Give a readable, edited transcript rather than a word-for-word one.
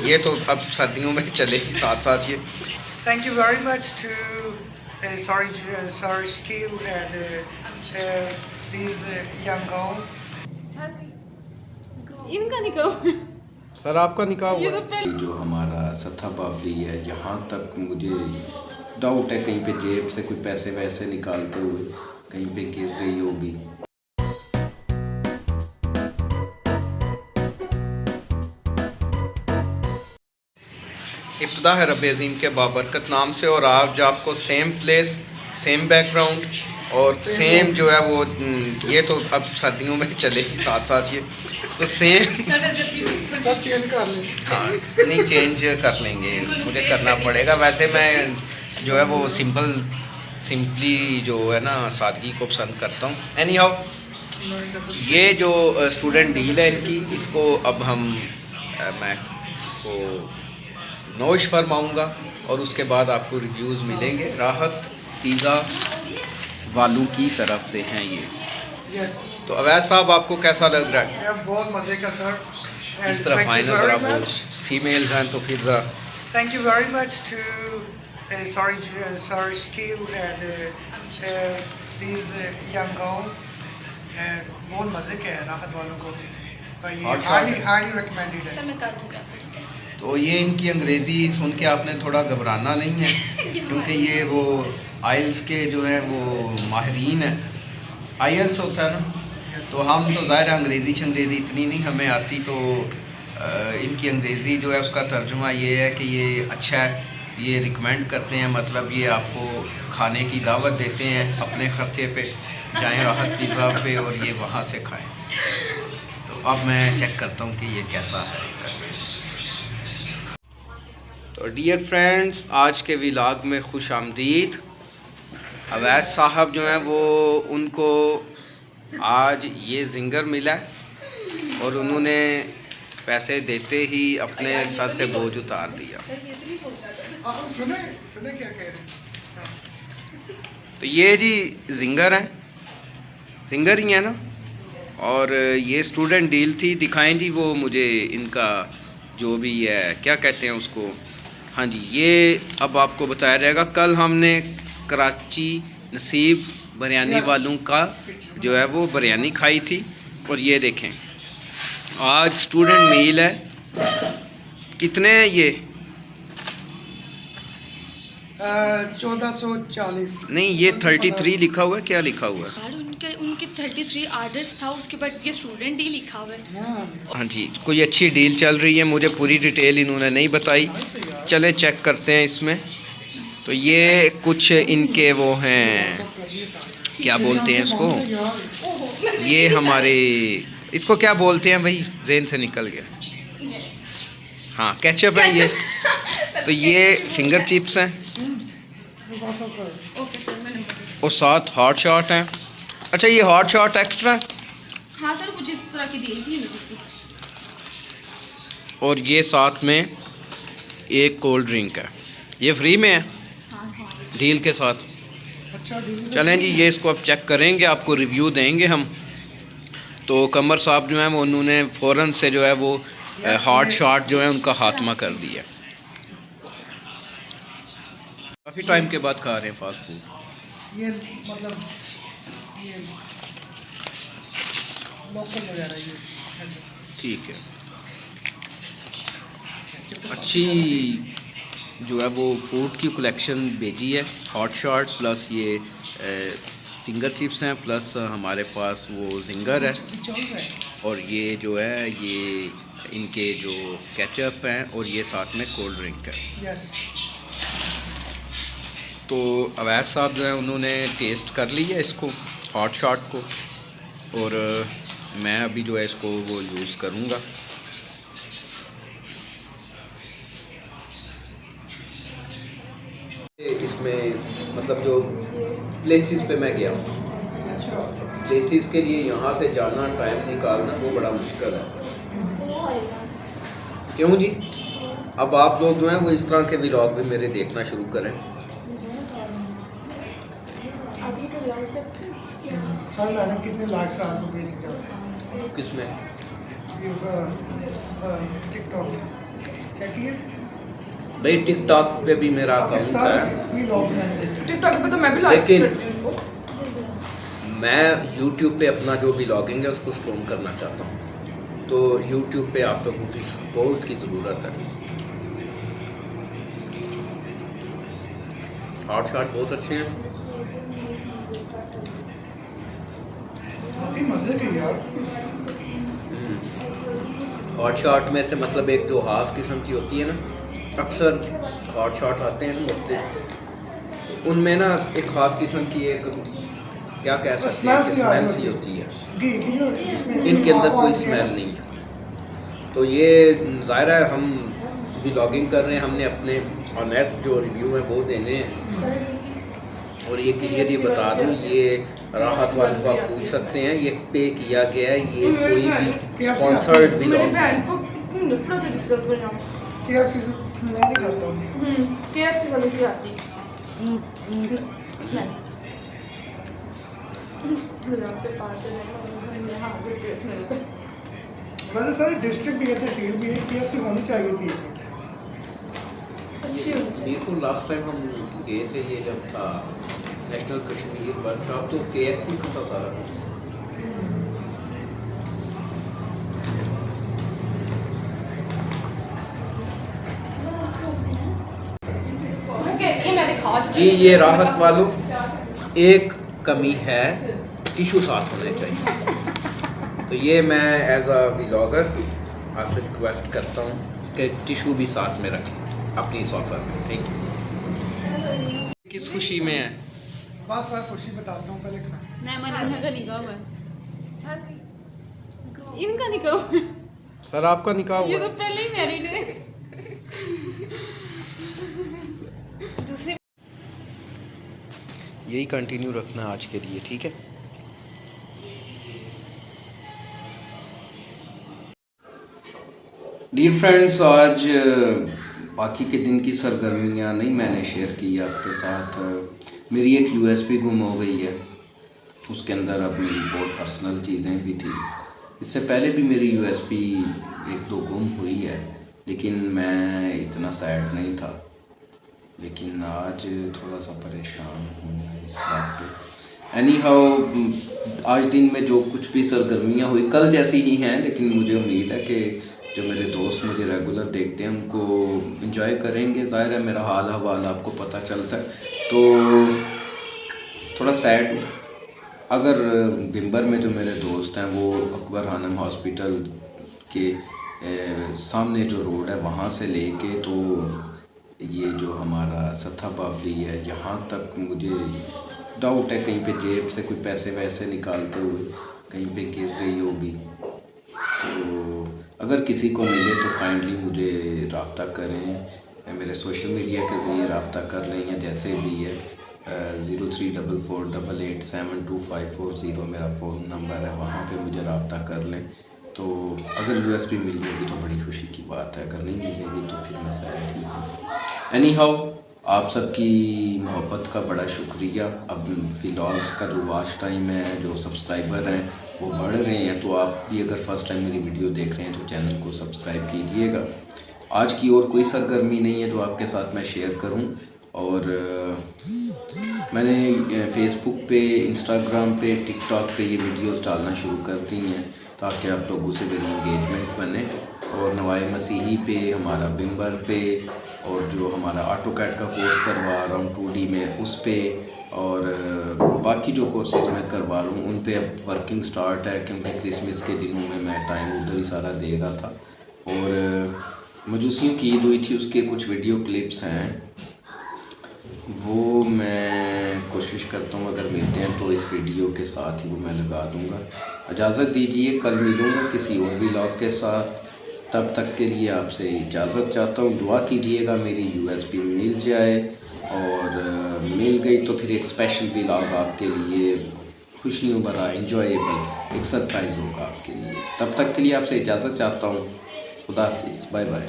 ये तो अब सर्दियों में चलेगी साथ साथ ये। Thank you very much to sorry Shakil and these young girl. इनका निकाल। सर आपका निकाह हुआ है? पहले जो हमारा सत्था बावली है, यहाँ तक मुझे डाउट है कहीं पे जेब से कोई पैसे वैसे निकालते हुए कहीं पे गिर गई होगी। इब्तदा है रब अज़ीम के बाबरकत नाम से, और आज आपको सेम प्लेस, सेम बैकग्राउंड और सेम जो है वो ये तो अब सर्दियों में चलेगी साथ साथ ये तो सेम सब चेंज कर लें। हाँ नहीं चेंज कर लेंगे, मुझे करना पड़ेगा। वैसे मैं जो है वो सिंपली जो है ना सादगी को पसंद करता हूँ। एनी हाउ ये जो स्टूडेंट डील है इनकी, इसको अब मैं इसको नोश फरमाऊँगा और उसके बाद आपको रिव्यूज़ मिलेंगे। राहत पिज़्ज़ा वालों की तरफ से हैं ये। यस तो अवैध साहब आपको कैसा लग रहा है? यार बहुत मज़े का सर। इस तरह फाइनल ज़रा बहुत फीमेल्स हैं तो फिर ज़रा Thank you very much to sorry Shakil and these young girl and बहुत मज़े के हैं राहत वालों को का ये Hot shot है। highly recommended सर है। मैं कर दूँगा आपको, ठीक है? तो ये इनकी अंग्रेज़ी सुन के आपने थोड़ा घबराना नहीं है क्योंकि ये वो आइल्स के जो हैं वो माहिरीन हैं। आइल्स होता है ना, तो हम तो ज़ाहिर अंग्रेज़ी शंग्रेज़ी इतनी नहीं हमें आती, तो इनकी अंग्रेज़ी जो है उसका तर्जुमा ये है कि ये अच्छा है, ये रिकमेंड करते हैं, मतलब ये आपको खाने की दावत देते हैं अपने खर्चे पे, जाएं राहत पिज़्ज़ा पे और ये वहाँ से खाएं। तो अब मैं चेक करता हूँ कि ये कैसा है इसका टेस्ट। तो डियर फ्रेंड्स, आज के व्लॉग में खुश आमदीद। अवैध साहब जो हैं वो उनको आज ये जिंगर मिला है और उन्होंने पैसे देते ही अपने सर से बोझ उतार दिया। सुने क्या कह रहे हैं? तो ये जी जिंगर हैं, जिंगर ही है ना, और ये स्टूडेंट डील थी। दिखाएं जी वो मुझे इनका जो भी है क्या कहते हैं उसको। हाँ जी, ये अब आपको बताया जाएगा। कल हमने कराची नसीब बिरयानी वालों का जो है वो बिरयानी खाई थी, और ये देखें आज स्टूडेंट मील है। कितने है ये? 1440 नहीं, ये 33 लिखा हुआ है, क्या लिखा हुआ है? यार उनके 33 आर्डर्स था, उसके बाद ये स्टूडेंट ही लिखा हुआ है। हाँ जी, कोई अच्छी डील चल रही है, मुझे पूरी डिटेल इन्होंने नहीं बताई। चले चेक करते हैं इसमें। तो ये कुछ इनके वो हैं, क्या बोलते हैं इसको, ये हमारे इसको क्या बोलते हैं भाई, जेन से निकल गया। हाँ, केचप है ये। तो ये फिंगर चिप्स हैं ओके सर, मैंने और साथ हॉट शॉट हैं। अच्छा, ये हॉट शॉट एक्स्ट्रा है। हाँ सर, कुछ इस तरह की डील थी। और ये साथ में एक कोल्ड ड्रिंक है, ये फ्री में है डील के साथ। अच्छा डील। चलें जी, ये इसको अब चेक करेंगे, आपको रिव्यू देंगे हम। तो कमर साहब जो हैं वो उन्होंने फ़ौरन से जो है वो हॉट शॉट जो है उनका खात्मा कर दिया। काफ़ी टाइम के बाद खा रहे हैं फास्ट फूड। ये मतलब ये लोकल वगैरह ये ठीक है, अच्छी जो है वो फूड की कलेक्शन भेजी है। हॉट शॉट प्लस ये फिंगर चिप्स हैं, प्लस हमारे पास वो जिंगर है, चल रहा है। और ये जो है ये इनके जो केचप हैं, और ये साथ में कोल्ड ड्रिंक है। यस तो अवैध साहब जो है उन्होंने टेस्ट कर लिया इसको, हॉट शॉट को, और मैं अभी जो है इसको वो यूज़ करूँगा। इसमें मतलब जो प्लेसेस पे मैं गया हूँ, अच्छा प्लेसेस के लिए यहाँ से जाना, टाइम निकालना वो बड़ा मुश्किल है। क्यों जी? अब आप लोग जो हैं वो इस तरह के व्लॉग भी मेरे देखना शुरू करें। सर मैंने कितने लाख से आपको भेज दिया किसमें? टिकटॉक। चेक किए भाई टिकटॉक पे भी मेरा आपके अकाउंट सारे है, व्लॉग मैंने देखे। टिकटॉक पे तो मैं भी लाइक लेकिन करती हूँ। मैं यूट्यूब पे अपना जो व्लॉगिंग है उसको स्ट्रीम करना चाहता हूँ, तो यूट्यूब पे आप लोगों की सपोर्ट की ज़रूरत है। हॉट शॉट बहुत अच्छे हैं। काफी मजे के यार। हॉट शॉट में से मतलब एक जो हाफ किस्म की होती है ना, अक्सर हॉट शॉट आते हैं मुख्तलिफ, उनमें ना एक ख़ास किस्म की एक क्या कह सकते हैं कि स्मेल सी होती है, घी की जो जिसमें इनके अंदर कोई ऑयल के- स्मेल नहीं है। तो ये ज़ाहिर है हम व्लॉगिंग कर रहे हैं, हमने अपने ऑनेस्ट जो रिव्यू है वो देने हैं। और ये क्लियरली बता दूँ, ये राहत वालों को आप पूछ सकते हैं, ये पे किया गया है, ये कोई भी स्पॉन्सर्ड मेरी व्लॉग बहन को कितनी नफरत है जिससे कोई नाम KFC से मैं नहीं खाता हूँ। KFC वाली की आती स्नैक वैसे सारे डिस्ट्रिक्ट भी है, तहसील भी है, KFC होनी चाहिए थी। अच्छी होनी चाहिए। बिल्कुल लास्ट टाइम हम गए थे, ये जब था नेशनल कश्मीर वर्कशॉप, तो KFC का था सारा कुछ। ये मैंने खा चुकी जी हूँ। ये राहत वालों, एक कमी है, टिशू साथ होने चाहिए। तो ये मैं एज अ व्लॉगर आपसे रिक्वेस्ट करता हूँ कि टिशू भी साथ में रखें अपनी सॉफ्टवेयर में। Thank you. किस खुशी में है? बस मैं खुशी बताता हूँ पहले खाना। नैमान इनका निकाह हुआ है, इनका निकाह हुआ है। सर आपका निकाह ये हुआ तो पहले ही मैरिड है। दूसरी यही कंटिन्यू रखना आज के लिए, ठीक है? डियर फ्रेंड्स, आज बाकी के दिन की सरगर्मियां नहीं मैंने शेयर की आपके साथ। मेरी एक USB गुम हो गई है, उसके अंदर अब मेरी बहुत पर्सनल चीज़ें भी थी। इससे पहले भी मेरी USB एक दो गुम हुई है, लेकिन मैं इतना सैड नहीं था। लेकिन आज थोड़ा सा परेशान हूँ इस बात पे। एनी हाउ आज दिन में जो कुछ भी सरगर्मियाँ हुई कल जैसी ही हैं, लेकिन मुझे उम्मीद है कि जो मेरे दोस्त मुझे रेगुलर देखते हैं उनको एंजॉय करेंगे। ज़ाहिर है मेरा हाल हवाल आपको पता चलता है, तो थोड़ा सैड हूँ। अगर बिम्बर में जो मेरे दोस्त हैं वो अकबर खानम हॉस्पिटल के सामने जो रोड है वहाँ से लेके तो ये जो हमारा सत्था बावली है यहाँ तक मुझे डाउट है कहीं पे जेब से कोई पैसे वैसे निकालते हुए कहीं पे गिर गई होगी। तो अगर किसी को मिले तो काइंडली मुझे रब्ता करें, मेरे सोशल मीडिया के ज़रिए रब्ता कर लें या जैसे भी है। 0344887250 मेरा फ़ोन नंबर है, वहाँ पे मुझे रब्ता कर लें। तो अगर USB मिल जाएगी तो बड़ी खुशी की बात है, अगर नहीं मिलेगी तो फिर मैं शायद ठीक हूँ। एनी हाउ आप सबकी मोहब्बत का बड़ा शुक्रिया। अब व्लॉग्स का जो वॉच टाइम है, जो सब्सक्राइबर हैं वो बढ़ रहे हैं, तो आप भी अगर फ़र्स्ट टाइम मेरी वीडियो देख रहे हैं तो चैनल को सब्सक्राइब कीजिएगा। आज की और कोई सरगर्मी नहीं है जो आपके साथ मैं शेयर करूं। और मैंने फेसबुक पे, इंस्टाग्राम पे, टिकटॉक पे ये वीडियोस डालना शुरू कर दी हैं ताकि आप लोगों से मेरी इंगेजमेंट बने। और नवाए मसीही पे, हमारा बिम्बर पे, और जो हमारा ऑटोकैड का कोर्स करवा रहा हूँ 2D में उस पे, और बाकी जो कोर्सेज मैं करवा रहा हूँ उन पे अब वर्किंग स्टार्ट है, क्योंकि क्रिसमस के दिनों में मैं टाइम उधर ही सारा दे रहा था। और मजूसियों की ईद हुई थी, उसके कुछ वीडियो क्लिप्स हैं, वो मैं कोशिश करता हूँ अगर मिलते हैं तो इस वीडियो के साथ ही वो मैं लगा दूँगा। इजाज़त दीजिए, कल मिलूँगा किसी और व्लॉग के साथ। तब तक के लिए आपसे इजाज़त चाहता हूँ। दुआ कीजिएगा मेरी USB मिल जाए, और मिल गई तो फिर एक स्पेशल व्लॉग आपके लिए खुशियों भरा, इंजॉयबल एक सरप्राइज़ होगा आपके लिए। तब तक के लिए आपसे इजाज़त चाहता हूँ। खुदा हाफिज़, बाय बाय।